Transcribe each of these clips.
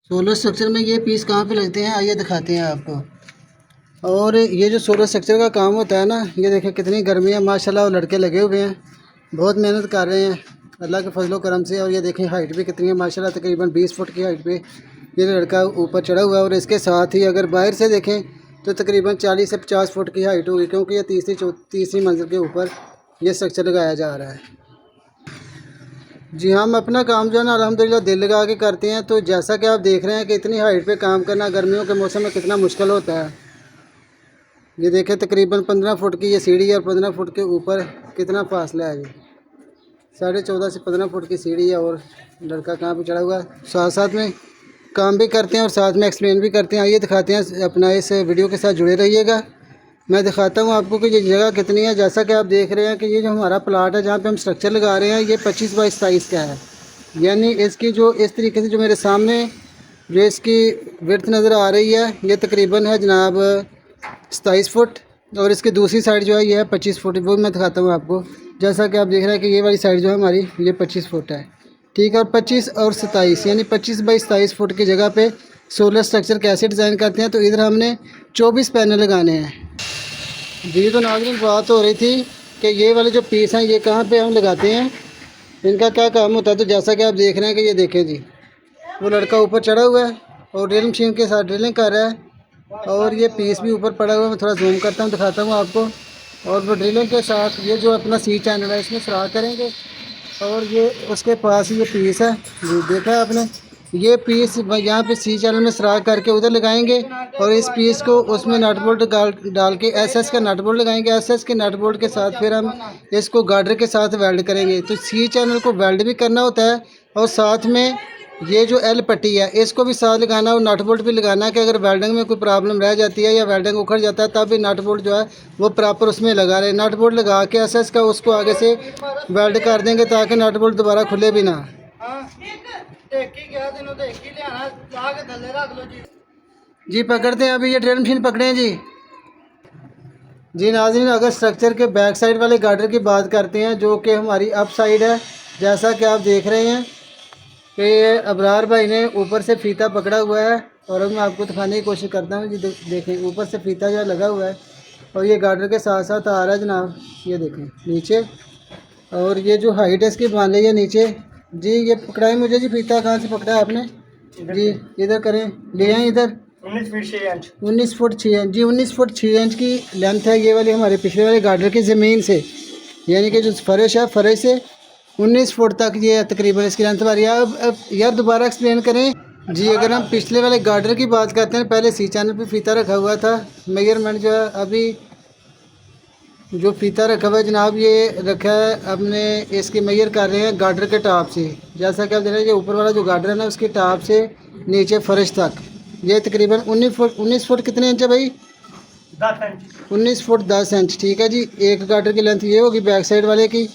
Solar structure में ये piece कहाँ पे लगते हैं, आइए दिखाते हैं आपको। और ये जो सोलर स्ट्रक्चर का काम होता है ना, ये देखें कितनी गर्मी है माशाल्लाह, और लड़के लगे हुए हैं, बहुत मेहनत कर रहे हैं अल्लाह के फजलो करम से। और ये देखें हाइट भी कितनी है माशाल्लाह, तकरीबन 20 फुट की हाइट पे ये लड़का ऊपर चढ़ा हुआ है। और इसके साथ ही अगर बाहर से देखें तो तकरीबन 40 से 50 फुट की हाइट होगी, क्योंकि ये तीसरी मंजिल के ऊपर ये स्ट्रक्चर लगाया जा रहा है। जी, हम अपना काम जो है ना अल्हम्दुलिल्लाह दिल लगा के करते हैं। तो जैसा कि आप देख रहे हैं कि इतनी हाइट पे काम करना गर्मियों के मौसम में कितना मुश्किल होता है। ये देखें तकरीबन 15 फुट की ये सीढ़ी है, और 15 फुट के ऊपर कितना फासला है। ये 14.5 से 15 फुट की सीढ़ी है, और लड़का कहाँ पे चढ़ा हुआ है। साथ साथ में काम भी करते हैं और साथ में एक्सप्लेन भी करते हैं। आइए दिखाते हैं, अपना इस वीडियो के साथ जुड़े रहिएगा। मैं दिखाता हूँ आपको कि ये जगह कितनी है। जैसा कि आप देख रहे हैं कि ये जो हमारा प्लाट है जहाँ पे हम स्ट्रक्चर लगा रहे हैं, ये 25 बाई 27 का है। यानी इसकी जो इस तरीके से जो मेरे सामने जो इसकी विड्थ नज़र आ रही है, ये तकरीबन है जनाब 27 फुट। और इसकी दूसरी साइड जो है ये है 25 फुट। वो मैं दिखाता हूँ आपको। जैसा कि आप देख रहे हैं कि ये वाली साइड जो है हमारी ये 25 फुट है, ठीक है। और 25 और 27 यानी 25 बाई 27 फुट की जगह पे सोलर स्ट्रक्चर कैसे डिज़ाइन करते हैं। तो इधर हमने 24 पैनल लगाने हैं जी। तो नाज़रीन बात हो रही थी कि ये वाले जो पीस हैं ये कहाँ पे हम लगाते हैं, इनका क्या काम होता है। तो जैसा कि आप देख रहे हैं कि ये देखें जी, वो लड़का ऊपर चढ़ा हुआ है और ड्रिल मशीन के साथ ड्रिलिंग कर रहा है। और ये पीस भी ऊपर पड़ा हुआ है। मैं थोड़ा जूम करता हूँ, दिखाता हूँ आपको। और वो ड्रिलिंग के साथ ये जो अपना सी चैनल है इसमें सुराख करेंगे, और ये उसके पास ये पीस है जी, देखा है आपने। ये पीस यहाँ पे सी चैनल में सुराख करके उधर लगाएंगे, और इस पीस को उसमें नट बोल्ट डाल के एसएस का नट बोल्ट लगाएंगे। एसएस के नट बोल्ट के साथ फिर हम इसको गार्डर के साथ वेल्ड करेंगे। तो सी चैनल को वेल्ड भी करना होता है, और साथ में ये जो एल पट्टी है इसको भी साथ लगाना, और नट बोल्ट भी लगाना है कि अगर वेल्डिंग में कोई प्रॉब्लम रह जाती है या वेल्डिंग उखड़ जाता है तब भी नट बोल्ट जो है वो प्रॉपर उसमें लगा रहे। नट बोल्ट लगा के एसएस का उसको आगे से वेल्ड कर देंगे ताकि नट बोल्ट दोबारा खुले भी ना। जी पकड़ते हैं, अभी ये ड्रिल मशीन पकड़े हैं जी नाज़रीन। अगर स्ट्रक्चर के बैक साइड वाले गार्डर की बात करते हैं जो कि हमारी अप साइड है, जैसा कि आप देख रहे हैं कि अबरार भाई ने ऊपर से फीता पकड़ा हुआ है, और अब मैं आपको दिखाने की कोशिश करता हूँ जी। देखें ऊपर से फीता जो लगा हुआ है, और ये गार्डर के साथ साथ आ रहा है जनाब, ये देखें नीचे। और ये जो हाइट है इसकी मान लीजिए नीचे जी। ये पकड़ाई मुझे जी, फीता कहाँ से पकड़ा है आपने जी, इधर करें, ले आए इधर। 19 फुट 6 इंच 19 फुट 6 इंच जी, 19 फुट 6 इंच की लेंथ है ये वाली हमारे पिछले वाले गार्डर की ज़मीन से, यानी कि जो फर्श है फर्श से 19 फुट तक ये तकरीबन इसकी लेंथ वाली है। अब यार दोबारा एक्सप्लेन करें जी। अगर हम पिछले वाले गार्डर की बात करते हैं, पहले सी चैनल पे फीता रखा हुआ था। मेजरमेंट जो है अभी जो फीता रखा हुआ है जनाब, ये रखा है अपने, इसकी मेजर कर रहे हैं गार्डर के टॉप से। जैसा कि आप देख रहे हैं, ये ऊपर वाला जो गार्डर है ना उसके टॉप से नीचे फर्श तक ये तकरीबन 19 फुट कितने इंच है भाई, 10 इंच 19 फुट 10 इंच, ठीक है जी। एक गार्डर की लेंथ ये होगी बैक साइड वाले की,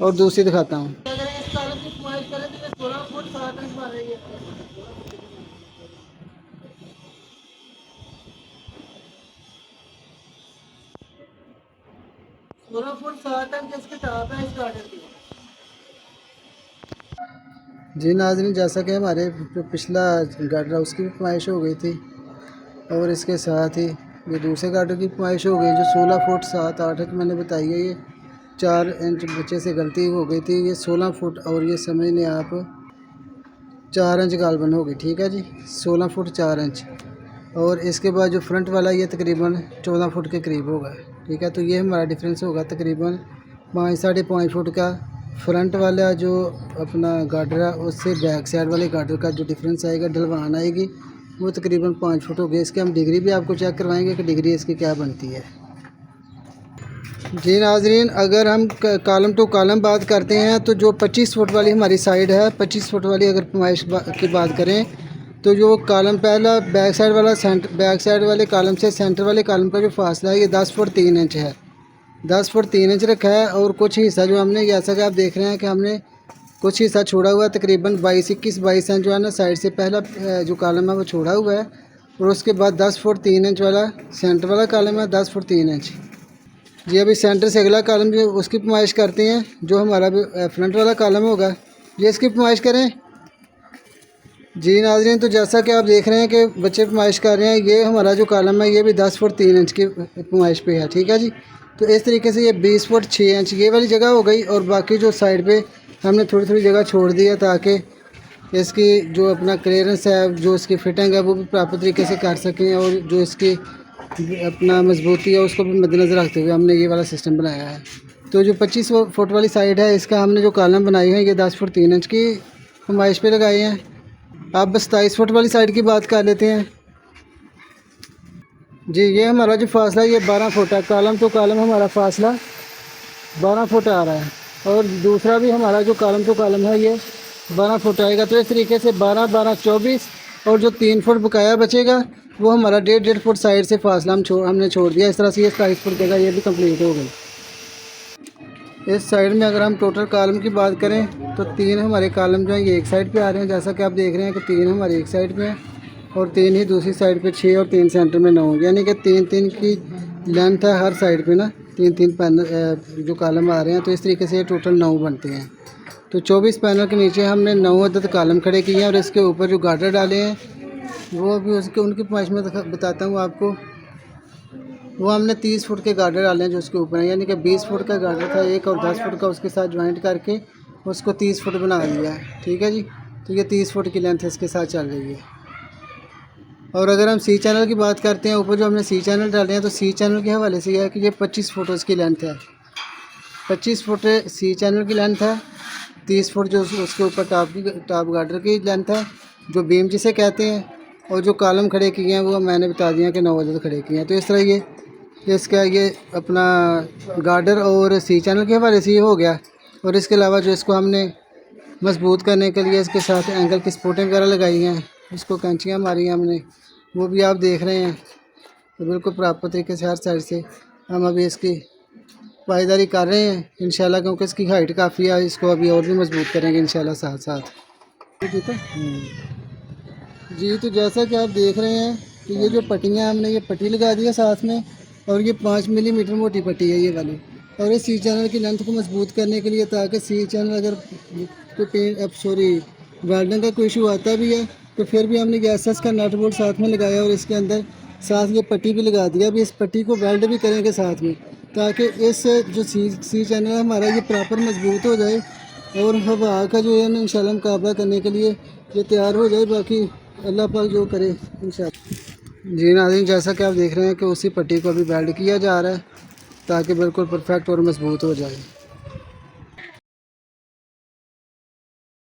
और दूसरी दिखाता हूँ। अगर इस कॉलम की इस्तेमाल करें तो ये 16 फुट 7 इंच बन रही है। 16 फुट 7 इंच इसके टॉप है इस गार्डर की जी नाज़रीन। जैसा कि हमारे जो पिछला गार्डर है उसकी भी पैमाइश हो गई थी, और इसके साथ ही ये दूसरे गार्डर की पैमाइश हो गई जो 16 फुट 7-8 इंच मैंने बताई है। ये 4 इंच बच्चे से गलती हो गई थी, ये 16 फुट और ये समझ लें आप 4 इंच गालबन होगी, ठीक है जी। 16 फुट 4 इंच। और इसके बाद जो फ्रंट वाला ये तकरीबन 14 फुट के करीब होगा, ठीक है। तो ये हमारा डिफरेंस होगा तकरीबन 5-5.5 फुट का। फ्रंट वाला जो अपना गार्डर है उससे बैक साइड वाले गार्डर का जो डिफरेंस आएगा, ढलवान आएगी, वो तकरीबन 5 फुट होगी। इसके हम डिग्री भी आपको चेक करवाएंगे कि डिग्री इसकी क्या बनती है जी नाज़रीन। अगर हम कॉलम टू कॉलम बात करते हैं तो जो 25 फुट वाली हमारी साइड है, 25 फुट वाली अगर पैमाइश की बात करें तो जो कॉलम पहला बैक साइड वाला बैक साइड वाले कॉलम से सेंटर वाले कॉलम का जो फासला है ये 10 फुट 3 इंच है। 10 फुट 3 इंच रखा है। और कुछ हिस्सा जो हमने, जैसा कि आप देख रहे हैं कि हमने कुछ हिस्सा छोड़ा हुआ है तकरीबन 22-21 इंच जो है ना साइड से पहला जो कॉलम है वो छोड़ा हुआ है। और उसके बाद 10 फुट 3 इंच वाला सेंटर वाला कॉलम है, 10 फुट 3 इंच जी। अभी सेंटर से अगला कॉलम जो उसकी पैमाइश करते हैं, जो हमारा भी फ्रंट वाला कॉलम होगा, ये इसकी पैमाइश करें जी नाज़रीन, तो जैसा कि आप देख रहे हैं कि बच्चे पैमाइश कर रहे हैं, ये हमारा जो कॉलम है ये भी 10 फुट 3 इंच की पैमाइश पे है। ठीक है जी। तो इस तरीके से ये 20 फुट 6 इंच ये वाली जगह हो गई, और बाकी जो साइड पे हमने थोड़ी थोड़ी जगह छोड़ दी है ताकि इसकी जो अपना क्लियरेंस है, जो इसकी फिटिंग है वो भी प्रॉपर तरीके से कर सकें, और जो इसकी अपना मजबूती है उसको भी मद्देनज़र रखते हुए हमने ये वाला सिस्टम बनाया है। तो जो 25 फुट वाली साइड है इसका हमने जो कॉलम बनाई है ये 10 फुट 3 इंच की पैमाइश पे लगाए हैं। आप बस 27 फुट वाली साइड की बात कर लेते हैं। जी, ये हमारा जो फासला ये 12 फुट है, कॉलम तो कॉलम हमारा फासला 12 फुट आ रहा है, और दूसरा भी हमारा जो कॉलम तो कॉलम है ये 12 फुट आएगा। तो इस तरीके से 12 12 24, और जो 3 फुट बकाया बचेगा वो हमारा 1.5 फुट साइड से फासला हमने छोड़ दिया। इस तरह से ये 27 फुट जगह ये भी कंप्लीट हो गई। इस साइड में अगर हम टोटल कॉलम की बात करें तो 3 हमारे कॉलम जो हैं ये एक साइड पे आ रहे हैं, जैसा कि आप देख रहे हैं कि 3 हमारे एक साइड पे हैं और 3 ही दूसरी साइड पे 6 और 3 सेंटर में 9, यानी कि 3 की लेंथ है हर साइड पे ना, 3 पैनल जो कॉलम आ रहे हैं। तो इस तरीके से ये टोटल 9 बनते हैं। तो 24 पैनल के नीचे हमने 9 अदद कॉलम खड़े किए हैं, और इसके ऊपर जो गार्डर डाले हैं वो भी उसके उनकी पैमाइश में बताता हूँ आपको। वो हमने 30 फुट के गार्डर डाले हैं जो उसके ऊपर है, यानी कि 20 फुट का गार्डर था एक, और 10 फुट का उसके साथ ज्वाइंट करके उसको 30 फुट बना दिया है। ठीक है जी। तो ये 30 फुट की लेंथ इसके साथ चल रही है। और अगर हम सी चैनल की बात करते हैं, ऊपर जो हमने सी चैनल डाले हैं, तो सी चैनल के हवाले से यह है कि ये 25 फुट उसकी लेंथ है। 25 फुट सी चैनल की लेंथ है, 30 फुट जो उसके ऊपर टॉप गार्डर की लेंथ है, जो बीम जिसे कहते हैं। और जो कॉलम खड़े किए हैं वो मैंने बता दिया कि 9 अदद खड़े किए हैं। तो इस तरह ये इसका ये अपना गार्डर और सी चैनल के हवाले से ये हो गया। और इसके अलावा जो इसको हमने मजबूत करने के लिए इसके साथ एंगल की सपोर्टें वगैरह लगाई हैं, इसको कैंचियाँ मारी हैं हमने, वो भी आप देख रहे हैं। तो बिल्कुल प्रॉपर तरीके से हर साइड से हम अभी इसकी पायदारी कर रहे हैं इंशाल्लाह, क्योंकि इसकी हाइट काफ़ी है। इसको अभी और भी मजबूत करेंगे इंशाल्लाह साथ साथ। ठीक है जी। तो जैसा कि आप देख रहे हैं कि ये जो पट्टियाँ हमने ये पट्टी लगा दी है साथ में, और ये 5 मिलीमीटर मोटी पट्टी है ये वाली। और इस सी चैनल की लेंथ को मजबूत करने के लिए, ताकि सी चैनल अगर कोई वेल्डिंग का कोई इशू आता भी है तो फिर भी हमने गैसेस का नट बोल्ट साथ में लगाया, और इसके अंदर साथ ये पट्टी भी लगा दिया। अभी इस पट्टी को वेल्ड भी करेंगे साथ में, ताकि इस जो सी चैनल है हमारा ये प्रॉपर मजबूत हो जाए, और हवा का जो है ना इंशाल्लाह मुकाबला करने के लिए ये तैयार हो जाए। बाकी अल्लाह पाक जो करे इंशाल्लाह। जी नाज़रीन, जैसा कि आप देख रहे हैं कि उसी पट्टी को अभी वेल्ड किया जा रहा है ताकि बिल्कुल परफेक्ट और मजबूत हो जाए।